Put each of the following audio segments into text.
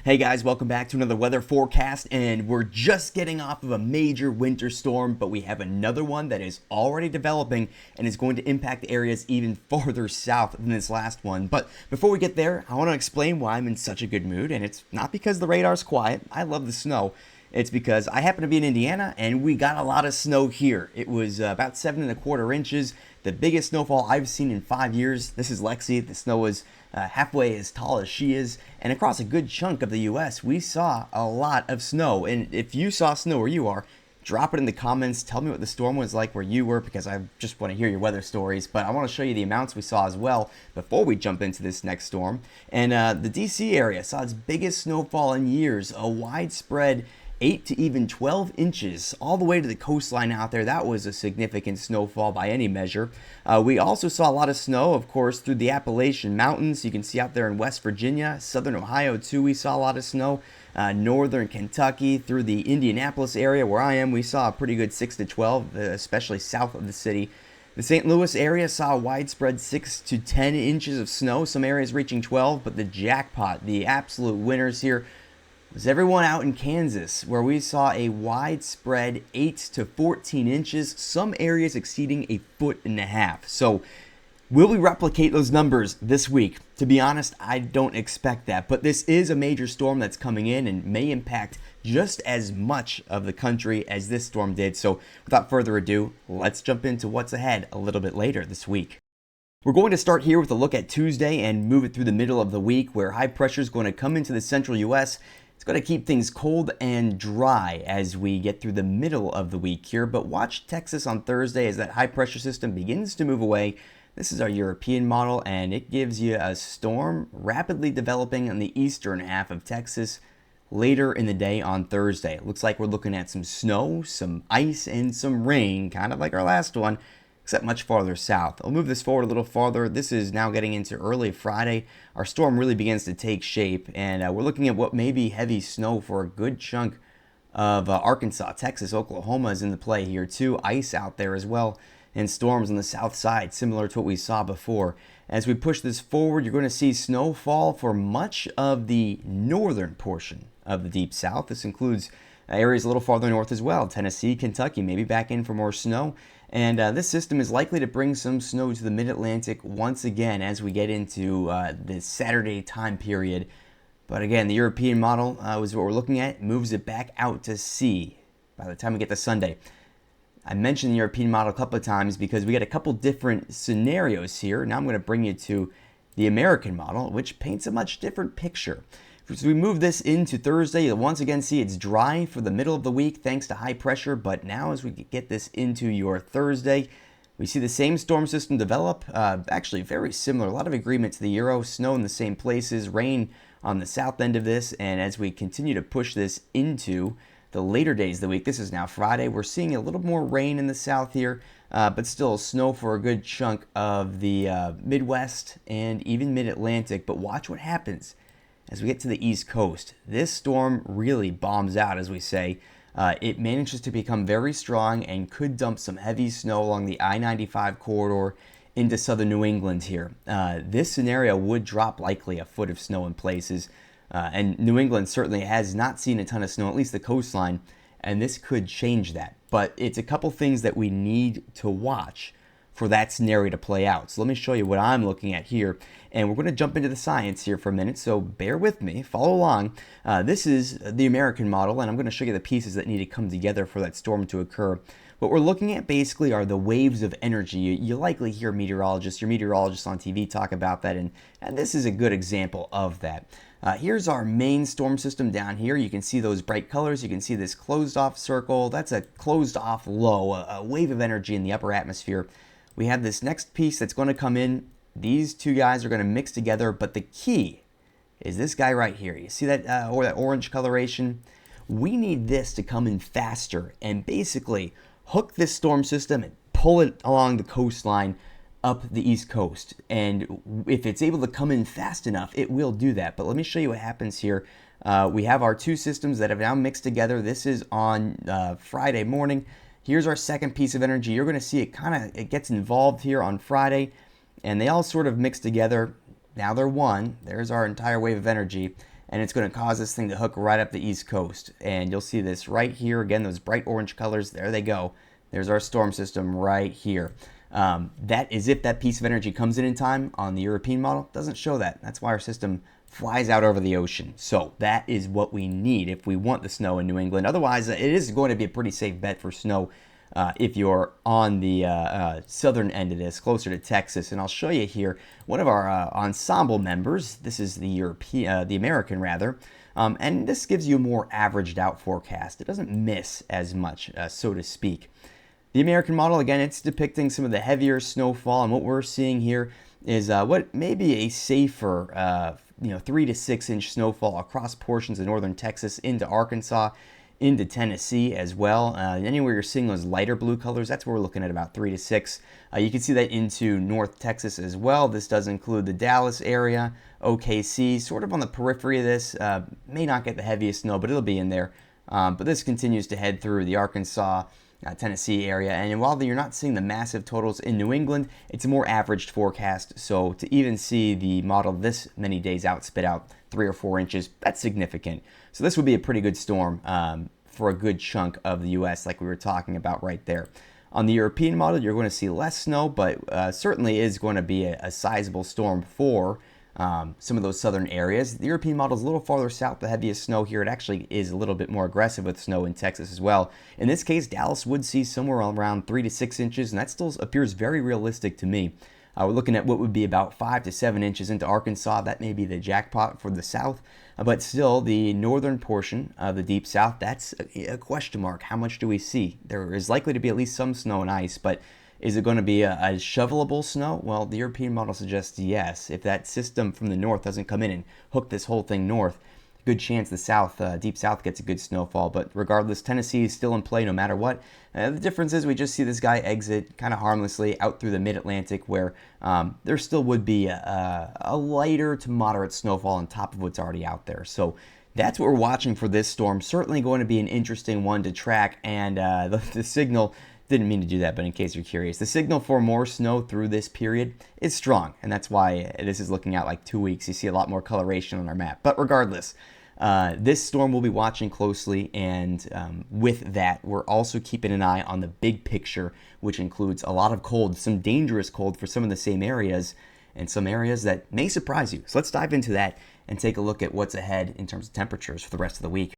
Hey guys, welcome back to another weather forecast, and we're just getting off of a major winter storm, but we have another one that is already developing and is going to impact areas even farther south than this last one. But before we get there, I want to explain why I'm in such a good mood, and it's not because the radar's quiet. I love the snow. It's because I happen to be in Indiana and we got a lot of snow here. It was about 7.25 inches, the biggest snowfall I've seen in 5 years. This is Lexi. The snow was halfway as tall as she is, and across a good chunk of the US, we saw a lot of snow. And if you saw snow where you are, drop it in the comments. Tell me what the storm was like where you were, because I just want to hear your weather stories. But I want to show you the amounts we saw as well before we jump into this next storm. And the DC area saw its biggest snowfall in years, a widespread 8 to even 12 inches all the way to the coastline out there. That was a significant snowfall by any measure. We also saw a lot of snow, of course, through the Appalachian Mountains. You can see out there in West Virginia, southern Ohio too, we saw a lot of snow. Northern Kentucky, through the Indianapolis area where I am, we saw a pretty good 6 to 12, especially south of the city. The St. Louis area saw a widespread 6 to 10 inches of snow, some areas reaching 12, but the jackpot, the absolute winners here, was everyone out in Kansas, where we saw a widespread 8 to 14 inches, some areas exceeding 1.5 feet. So will we replicate those numbers this week? To be honest, I don't expect that, but this is a major storm that's coming in and may impact just as much of the country as this storm did. So without further ado, let's jump into what's ahead a little bit later this week. We're going to start here with a look at Tuesday and move it through the middle of the week, where high pressure is going to come into the central U.S. It's going to keep things cold and dry as we get through the middle of the week here, but watch Texas on Thursday as that high pressure system begins to move away. This is our European model, and it gives you a storm rapidly developing on the eastern half of Texas later in the day on Thursday. It looks like we're looking at some snow, some ice, and some rain, kind of like our last one, except much farther south. I'll move this forward a little farther. This is now getting into early Friday. Our storm really begins to take shape, and we're looking at what may be heavy snow for a good chunk of Arkansas, Texas, Oklahoma is in the play here too. Ice out there as well, and storms on the south side, similar to what we saw before. As we push this forward, you're going to see snowfall for much of the northern portion of the Deep South. This includes areas a little farther north as well. Tennessee, Kentucky, maybe back in for more snow. And this system is likely to bring some snow to the mid-Atlantic once again as we get into the Saturday time period. But again, the European model is what we're looking at. It moves it back out to sea by the time we get to Sunday. I mentioned the European model a couple of times because we got a couple different scenarios here. Now I'm going to bring you to the American model, which paints a much different picture. So we move this into Thursday. You'll once again see it's dry for the middle of the week thanks to high pressure. But now as we get this into your Thursday, we see the same storm system develop. Actually very similar. A lot of agreement to the Euro. Snow in the same places. Rain on the south end of this. And as we continue to push this into the later days of the week, this is now Friday, we're seeing a little more rain in the south here. But still snow for a good chunk of the Midwest and even mid-Atlantic. But watch what happens as we get to the East Coast. This storm really bombs out, as we say. It manages to become very strong and could dump some heavy snow along the I-95 corridor into southern New England here. This scenario would drop likely a foot of snow in places. And New England certainly has not seen a ton of snow, at least the coastline, and this could change that. But it's a couple things that we need to watch for that scenario to play out. So let me show you what I'm looking at here. And we're going to jump into the science here for a minute, so bear with me, follow along. This is the American model, and I'm going to show you the pieces that need to come together for that storm to occur. What we're looking at basically are the waves of energy. You likely hear your meteorologists on TV talk about that, and this is a good example of that. Here's our main storm system down here. You can see those bright colors. You can see this closed off circle. That's a closed off low, a wave of energy in the upper atmosphere. We have this next piece that's going to come in. These two guys are going to mix together, but the key is this guy right here. You see that, or that orange coloration? We need this to come in faster and basically hook this storm system and pull it along the coastline up the East Coast. And if it's able to come in fast enough, it will do that. But let me show you what happens here. We have our two systems that have now mixed together. This is on Friday morning. Here's our second piece of energy. You're going to see it gets involved here on Friday, and they all sort of mix together. Now they're one. There's our entire wave of energy. and it's going to cause this thing to hook right up the East Coast. And you'll see this right here again, those bright orange colors. There they go. There's our storm system right here. That is if that piece of energy comes in time. On the European model, doesn't show that. That's why our system flies out over the ocean. So that is what we need if we want the snow in New England. Otherwise, it is going to be a pretty safe bet for snow if you're on the southern end of this, closer to Texas. And I'll show you here one of our ensemble members. This is the the American rather. And this gives you a more averaged out forecast. It doesn't miss as much, so to speak. The American model, again, it's depicting some of the heavier snowfall, and what we're seeing here is what may be a safer 3 to 6 inch snowfall across portions of northern Texas into Arkansas, into Tennessee as well. Anywhere you're seeing those lighter blue colors, that's where we're looking at about 3 to 6. You can see that into North Texas as well. This does include the Dallas area, OKC, sort of on the periphery of this. May not get the heaviest snow, but it'll be in there. But this continues to head through the Arkansas, Tennessee area, and while you're not seeing the massive totals in New England, it's a more averaged forecast. So to even see the model this many days out spit out 3 or 4 inches, that's significant. So this would be a pretty good storm for a good chunk of the U.S. like we were talking about right there. On the European model, you're going to see less snow, but certainly is going to be a sizable storm for some of those southern areas. The European model is a little farther south, the heaviest snow here. It actually is a little bit more aggressive with snow in Texas as well. In this case, Dallas would see somewhere around 3 to 6 inches, and that still appears very realistic to me. We're looking at what would be about 5 to 7 inches into Arkansas. That may be the jackpot for the south, but still the northern portion of the deep south, that's a question mark. How much do we see? There is likely to be at least some snow and ice, but is it going to be a shovelable snow? Well, the European model suggests yes. If that system from the north doesn't come in and hook this whole thing north, good chance the south, deep south, gets a good snowfall. But regardless, Tennessee is still in play no matter what. The difference is we just see this guy exit kind of harmlessly out through the mid-Atlantic, where there still would be a lighter to moderate snowfall on top of what's already out there. So that's what we're watching for this storm. Certainly going to be an interesting one to track, and the signal, didn't mean to do that, but in case you're curious, the signal for more snow through this period is strong, and that's why this is looking at like 2 weeks. You see a lot more coloration on our map. But regardless, this storm we'll be watching closely, and with that, we're also keeping an eye on the big picture, which includes a lot of cold, some dangerous cold for some of the same areas, and some areas that may surprise you. So let's dive into that and take a look at what's ahead in terms of temperatures for the rest of the week.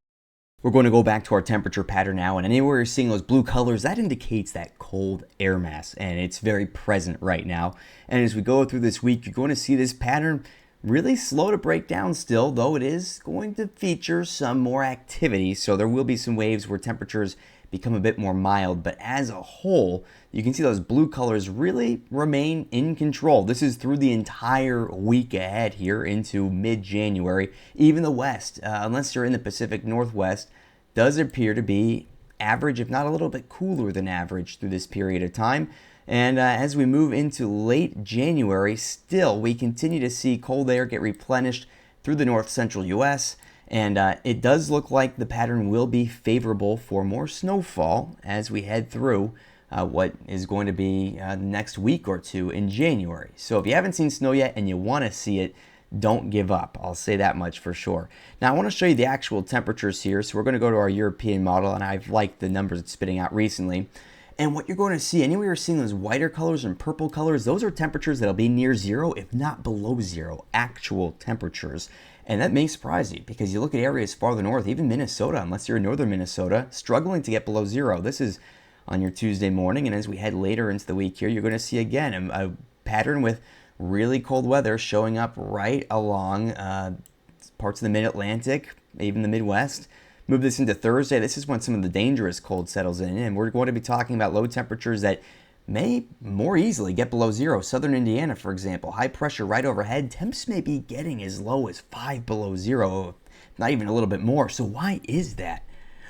We're going to go back to our temperature pattern now, and anywhere you're seeing those blue colors, that indicates that cold air mass, and it's very present right now. And as we go through this week, you're going to see this pattern really slow to break down still, though it is going to feature some more activity. So there will be some waves where temperatures become a bit more mild, but as a whole, you can see those blue colors really remain in control. This is through the entire week ahead here into mid-January. Even the West, unless you're in the Pacific Northwest, does appear to be average, if not a little bit cooler than average through this period of time. And as we move into late January, still we continue to see cold air get replenished through the north central U.S., and it does look like the pattern will be favorable for more snowfall as we head through what is going to be the next week or two in January. So if you haven't seen snow yet and you want to see it, don't give up. I'll say that much for sure. Now I want to show you the actual temperatures here. So we're going to go to our European model, and I've liked the numbers it's spitting out recently. And what you're going to see, anywhere you're seeing those whiter colors and purple colors, those are temperatures that'll be near zero, if not below zero, actual temperatures. And that may surprise you, because you look at areas farther north, even Minnesota, unless you're in northern Minnesota, struggling to get below zero. This is on your Tuesday morning, and as we head later into the week here, you're going to see again a pattern with really cold weather showing up right along parts of the mid-Atlantic, even the Midwest. Move this into Thursday. This is when some of the dangerous cold settles in, and we're going to be talking about low temperatures that may more easily get below zero. Southern Indiana, for example, high pressure right overhead. Temps may be getting as low as 5 below zero, not even a little bit more. So why is that?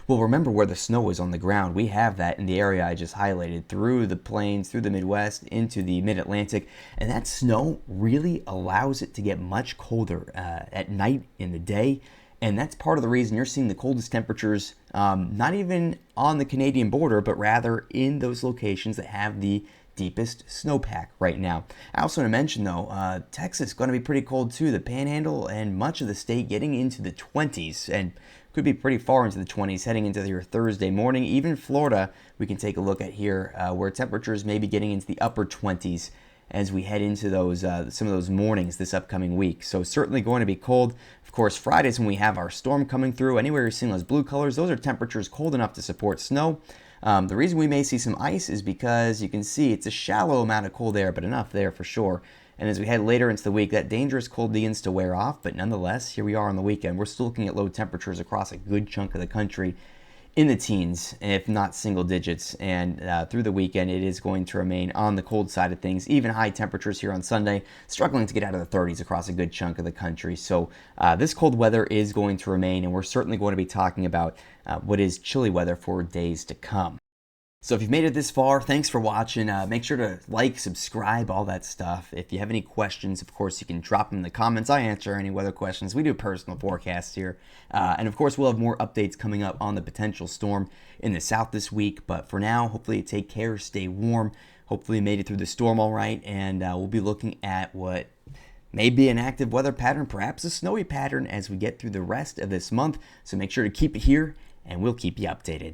Well, remember where the snow is on the ground. We have that in the area I just highlighted, through the plains, through the Midwest, into the mid-Atlantic, and that snow really allows it to get much colder at night, in the day. And that's part of the reason you're seeing the coldest temperatures, not even on the Canadian border, but rather in those locations that have the deepest snowpack right now. I also want to mention, though, Texas is going to be pretty cold too. The Panhandle and much of the state getting into the 20s, and could be pretty far into the 20s heading into your Thursday morning. Even Florida, we can take a look at here, where temperatures may be getting into the upper 20s as we head into those some of those mornings this upcoming week. So certainly going to be cold. Of course, Fridays when we have our storm coming through, anywhere you're seeing those blue colors, those are temperatures cold enough to support snow. The reason we may see some ice is because you can see it's a shallow amount of cold air, but enough there for sure. And as we head later into the week, that dangerous cold begins to wear off, but nonetheless, here we are on the weekend. We're still looking at low temperatures across a good chunk of the country in the teens, if not single digits. And through the weekend, it is going to remain on the cold side of things. Even high temperatures here on Sunday, struggling to get out of the 30s across a good chunk of the country. So this cold weather is going to remain, and we're certainly going to be talking about what is chilly weather for days to come. So if you've made it this far, thanks for watching. Make sure to like, subscribe, all that stuff. If you have any questions, of course, you can drop them in the comments. I answer any weather questions. We do personal forecasts here. And of course, we'll have more updates coming up on the potential storm in the south this week. But for now, hopefully you take care, stay warm. Hopefully you made it through the storm all right. And we'll be looking at what may be an active weather pattern, perhaps a snowy pattern as we get through the rest of this month. So make sure to keep it here, and we'll keep you updated.